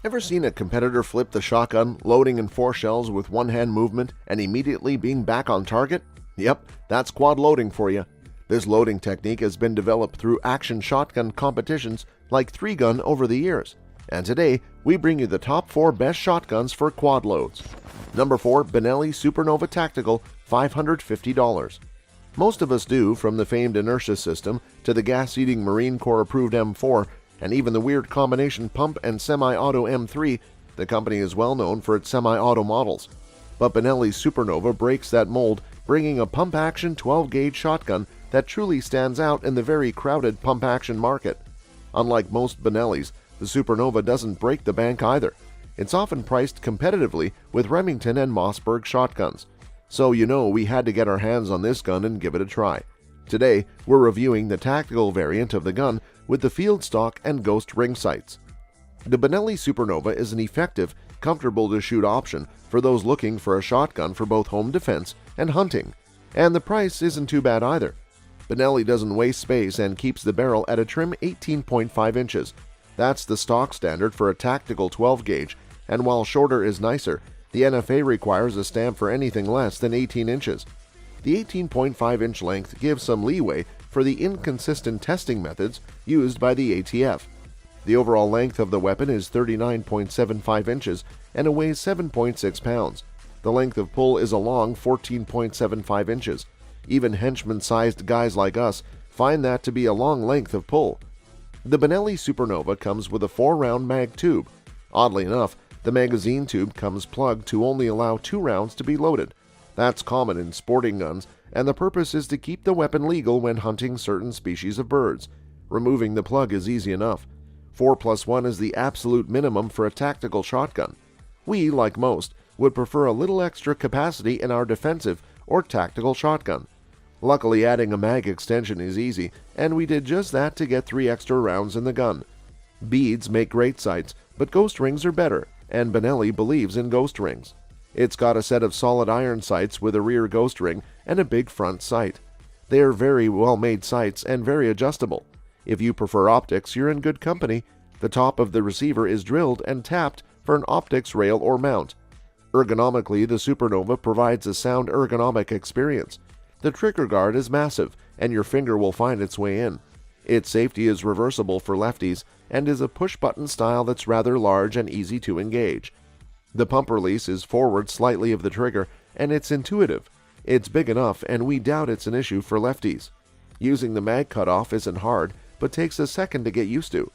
Ever seen a competitor flip the shotgun, loading in 4 shells with one-hand movement and immediately being back on target? Yep, that's quad loading for you. This loading technique has been developed through action shotgun competitions like 3-gun over the years. And today, we bring you the top 4 best shotguns for quad loads. Number 4, Benelli Supernova Tactical, $550. Most of us do, from the famed inertia system to the gas-eating Marine Corps-approved M4, and even the weird combination pump and semi-auto M3. The company is well known for its semi-auto models. But Benelli Supernova breaks that mold, bringing a pump-action 12-gauge shotgun that truly stands out in the very crowded pump-action market. Unlike most Benellis, the Supernova doesn't break the bank either. It's often priced competitively with Remington and Mossberg shotguns. So we had to get our hands on this gun and give it a try. Today, we're reviewing the tactical variant of the gun with the field stock and ghost ring sights. The Benelli Supernova is an effective, comfortable-to-shoot option for those looking for a shotgun for both home defense and hunting. And the price isn't too bad either. Benelli doesn't waste space and keeps the barrel at a trim 18.5 inches. That's the stock standard for a tactical 12-gauge, and while shorter is nicer, the NFA requires a stamp for anything less than 18 inches. The 18.5-inch length gives some leeway for the inconsistent testing methods used by the ATF. The overall length of the weapon is 39.75 inches and it weighs 7.6 pounds. The length of pull is a long 14.75 inches. Even henchman-sized guys like us find that to be a long length of pull. The Benelli Supernova comes with a 4-round mag tube. Oddly enough, the magazine tube comes plugged to only allow 2 rounds to be loaded. That's common in sporting guns, and the purpose is to keep the weapon legal when hunting certain species of birds. Removing the plug is easy enough. 4+1 is the absolute minimum for a tactical shotgun. We, like most, would prefer a little extra capacity in our defensive or tactical shotgun. Luckily, adding a mag extension is easy, and we did just that to get 3 extra rounds in the gun. Beads make great sights, but ghost rings are better, and Benelli believes in ghost rings. It's got a set of solid iron sights with a rear ghost ring and a big front sight. They are very well-made sights and very adjustable. If you prefer optics, you're in good company. The top of the receiver is drilled and tapped for an optics rail or mount. Ergonomically, the Supernova provides a sound ergonomic experience. The trigger guard is massive, and your finger will find its way in. Its safety is reversible for lefties and is a push-button style that's rather large and easy to engage. The pump release is forward slightly of the trigger, and it's intuitive. It's big enough, and we doubt it's an issue for lefties. Using the mag cutoff isn't hard, but takes a second to get used to.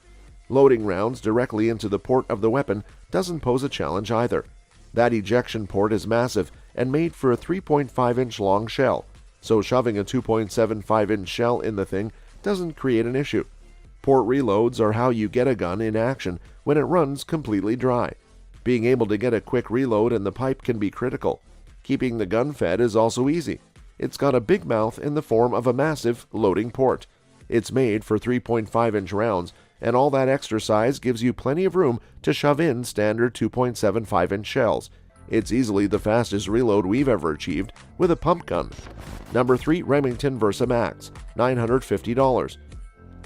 Loading rounds directly into the port of the weapon doesn't pose a challenge either. That ejection port is massive and made for a 3.5-inch long shell, so shoving a 2.75-inch shell in the thing doesn't create an issue. Port reloads are how you get a gun in action when it runs completely dry. Being able to get a quick reload in the pipe can be critical. Keeping the gun fed is also easy. It's got a big mouth in the form of a massive loading port. It's made for 3.5-inch rounds, and all that extra size gives you plenty of room to shove in standard 2.75-inch shells. It's easily the fastest reload we've ever achieved with a pump gun. Number 3, Remington Versa Max, $950.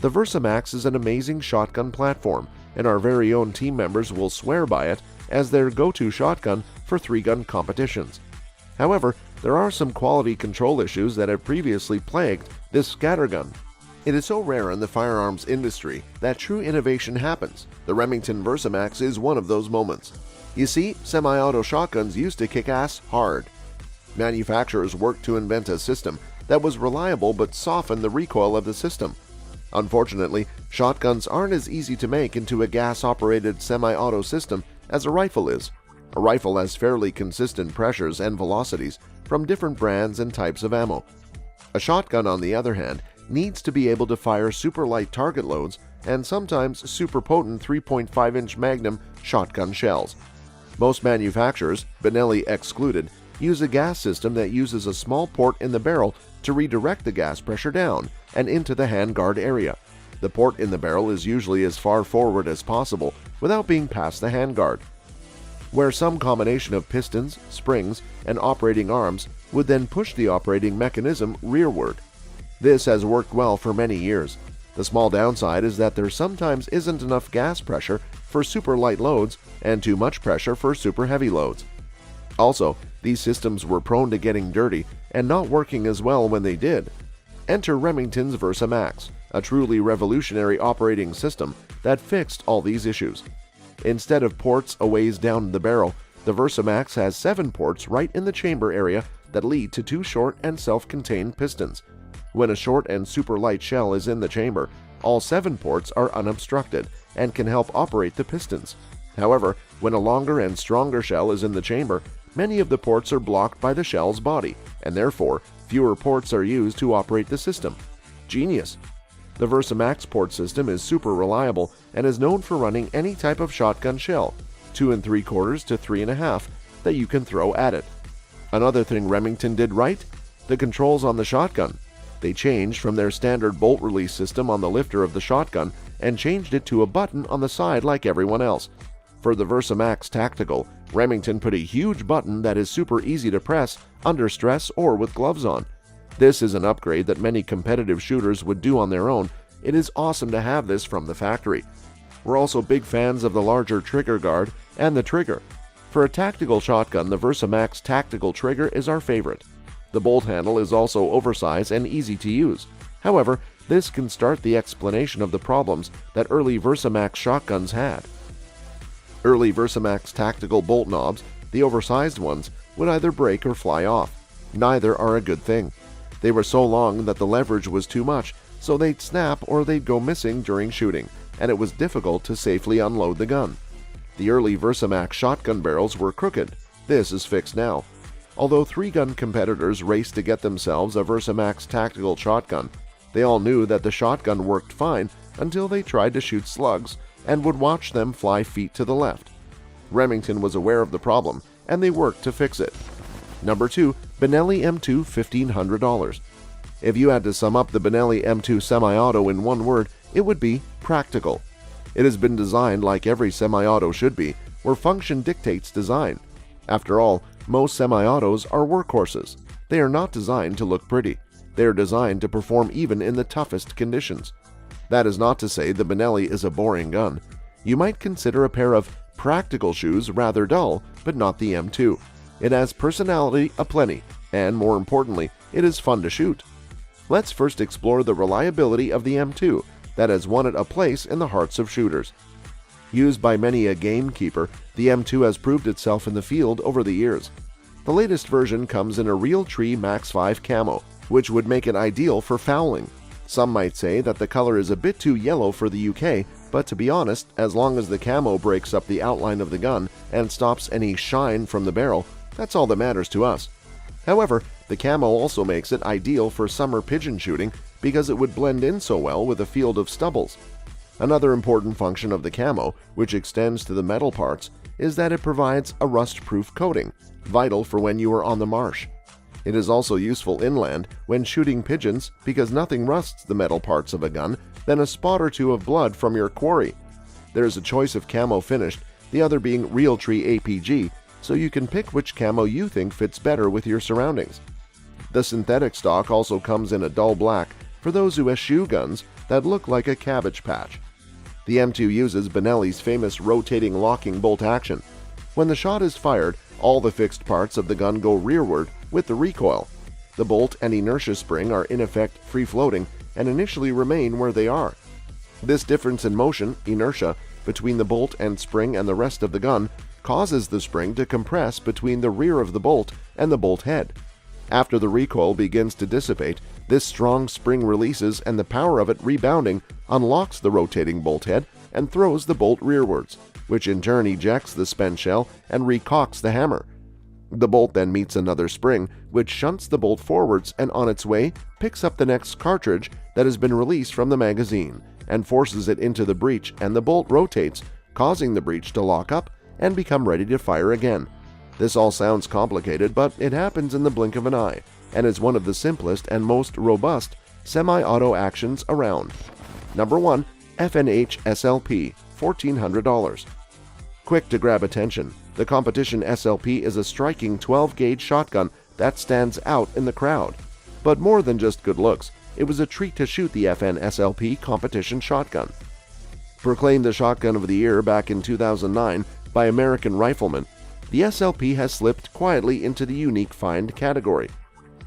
The Versa Max is an amazing shotgun platform, and our very own team members will swear by it as their go-to shotgun for 3-gun competitions. However, there are some quality control issues that have previously plagued this scattergun. It is so rare in the firearms industry that true innovation happens. The Remington Versa Max is one of those moments. You see, semi-auto shotguns used to kick ass hard. Manufacturers worked to invent a system that was reliable but softened the recoil of the system. Unfortunately, shotguns aren't as easy to make into a gas-operated semi-auto system as a rifle is. A rifle has fairly consistent pressures and velocities from different brands and types of ammo. A shotgun, on the other hand, needs to be able to fire super light target loads and sometimes super potent 3.5-inch Magnum shotgun shells. Most manufacturers, Benelli excluded, use a gas system that uses a small port in the barrel to redirect the gas pressure down and into the handguard area. The port in the barrel is usually as far forward as possible without being past the handguard, where some combination of pistons, springs, and operating arms would then push the operating mechanism rearward. This has worked well for many years. The small downside is that there sometimes isn't enough gas pressure for super light loads and too much pressure for super heavy loads. Also, these systems were prone to getting dirty and not working as well when they did. Enter Remington's Versa Max, a truly revolutionary operating system that fixed all these issues. Instead of ports a ways down the barrel, the Versa Max has 7 ports right in the chamber area that lead to 2 short and self-contained pistons. When a short and super light shell is in the chamber, all 7 ports are unobstructed and can help operate the pistons. However, when a longer and stronger shell is in the chamber, many of the ports are blocked by the shell's body, and therefore fewer ports are used to operate the system. Genius! The Versa Max port system is super reliable and is known for running any type of shotgun shell, 2 3/4 to 3 1/2, that you can throw at it. Another thing Remington did right? The controls on the shotgun. They changed from their standard bolt release system on the lifter of the shotgun and changed it to a button on the side like everyone else. For the Versa Max Tactical, Remington put a huge button that is super easy to press under stress or with gloves on. This is an upgrade that many competitive shooters would do on their own. It is awesome to have this from the factory. We're also big fans of the larger trigger guard and the trigger. For a tactical shotgun, the Versa Max Tactical trigger is our favorite. The bolt handle is also oversized and easy to use. However, this can start the explanation of the problems that early Versa Max shotguns had. Early Versa Max Tactical bolt knobs, the oversized ones, would either break or fly off. Neither are a good thing. They were so long that the leverage was too much, so they'd snap or they'd go missing during shooting, and it was difficult to safely unload the gun. The early Versa Max shotgun barrels were crooked. This is fixed now. Although 3-gun competitors raced to get themselves a Versa Max Tactical shotgun, they all knew that the shotgun worked fine until they tried to shoot slugs and would watch them fly feet to the left. Remington was aware of the problem, and they worked to fix it. Number 2. Benelli M2 $1,500. If you had to sum up the Benelli M2 semi-auto in one word, it would be practical. It has been designed like every semi-auto should be, where function dictates design. After all, most semi-autos are workhorses. They are not designed to look pretty. They are designed to perform even in the toughest conditions. That is not to say the Benelli is a boring gun. You might consider a pair of practical shoes rather dull, but not the M2. It has personality aplenty, and more importantly, it is fun to shoot. Let's first explore the reliability of the M2 that has won it a place in the hearts of shooters. Used by many a gamekeeper, the M2 has proved itself in the field over the years. The latest version comes in a Realtree Max 5 camo, which would make it ideal for fouling. Some might say that the color is a bit too yellow for the UK, but to be honest, as long as the camo breaks up the outline of the gun and stops any shine from the barrel, that's all that matters to us. However, the camo also makes it ideal for summer pigeon shooting because it would blend in so well with a field of stubbles. Another important function of the camo, which extends to the metal parts, is that it provides a rust-proof coating, vital for when you are on the marsh. It is also useful inland when shooting pigeons because nothing rusts the metal parts of a gun than a spot or two of blood from your quarry. There is a choice of camo finished, the other being Realtree APG, so you can pick which camo you think fits better with your surroundings. The synthetic stock also comes in a dull black for those who eschew guns that look like a cabbage patch. The M2 uses Benelli's famous rotating locking bolt action. When the shot is fired, all the fixed parts of the gun go rearward with the recoil. The bolt and inertia spring are in effect free-floating and initially remain where they are. This difference in motion, inertia, between the bolt and spring and the rest of the gun causes the spring to compress between the rear of the bolt and the bolt head. After the recoil begins to dissipate, this strong spring releases and the power of it rebounding unlocks the rotating bolt head and throws the bolt rearwards, which in turn ejects the spent shell and recocks the hammer. The bolt then meets another spring, which shunts the bolt forwards and on its way picks up the next cartridge that has been released from the magazine and forces it into the breech, and the bolt rotates, causing the breech to lock up and become ready to fire again. This all sounds complicated, but it happens in the blink of an eye and is one of the simplest and most robust semi-auto actions around. Number 1. FNH SLP, $1,400. Quick to grab attention, the competition SLP is a striking 12-gauge shotgun that stands out in the crowd. But more than just good looks, it was a treat to shoot the FN SLP competition shotgun. Proclaimed the shotgun of the year back in 2009 by American Rifleman, the SLP has slipped quietly into the unique find category.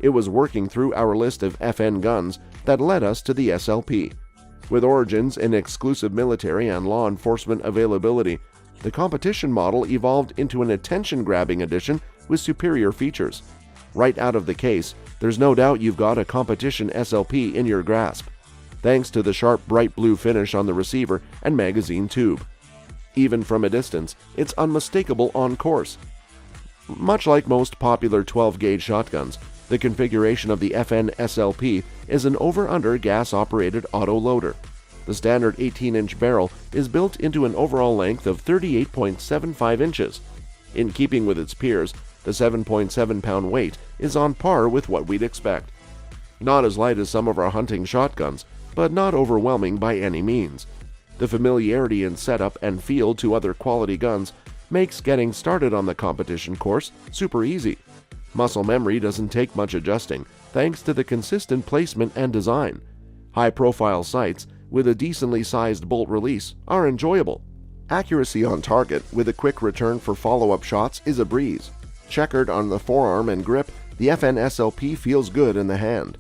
It was working through our list of FN guns that led us to the SLP. With origins in exclusive military and law enforcement availability, the competition model evolved into an attention-grabbing edition with superior features. Right out of the case, there's no doubt you've got a competition SLP in your grasp, thanks to the sharp bright blue finish on the receiver and magazine tube. Even from a distance, it's unmistakable on course. Much like most popular 12-gauge shotguns, the configuration of the FN SLP is an over-under gas-operated auto-loader. The standard 18-inch barrel is built into an overall length of 38.75 inches. In keeping with its peers, the 7.7-pound weight is on par with what we'd expect. Not as light as some of our hunting shotguns, but not overwhelming by any means. The familiarity in setup and feel to other quality guns makes getting started on the competition course super easy. Muscle memory doesn't take much adjusting, thanks to the consistent placement and design. High-profile sights with a decently sized bolt release are enjoyable. Accuracy on target with a quick return for follow-up shots is a breeze. Checkered on the forearm and grip, the FN SLP feels good in the hand.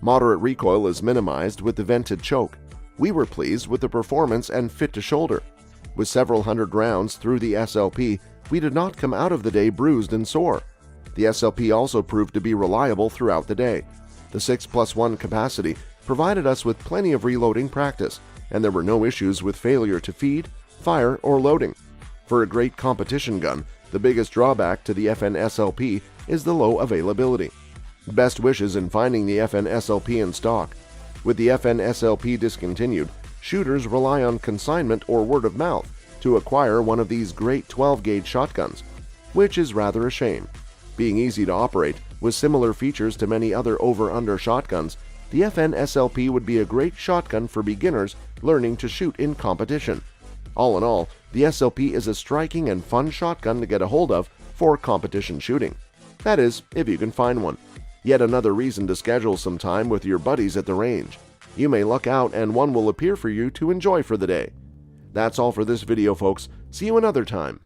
Moderate recoil is minimized with the vented choke. We were pleased with the performance and fit to shoulder. With several hundred rounds through the SLP, we did not come out of the day bruised and sore. The SLP also proved to be reliable throughout the day. The 6+1 capacity provided us with plenty of reloading practice, and there were no issues with failure to feed, fire, or loading. For a great competition gun, the biggest drawback to the FN SLP is the low availability. Best wishes in finding the FN SLP in stock. With the FN SLP discontinued, shooters rely on consignment or word of mouth to acquire one of these great 12-gauge shotguns, which is rather a shame. Being easy to operate, with similar features to many other over-under shotguns, the FN SLP would be a great shotgun for beginners learning to shoot in competition. All in all, the SLP is a striking and fun shotgun to get a hold of for competition shooting. That is, if you can find one. Yet another reason to schedule some time with your buddies at the range. You may luck out and one will appear for you to enjoy for the day. That's all for this video, folks. See you another time.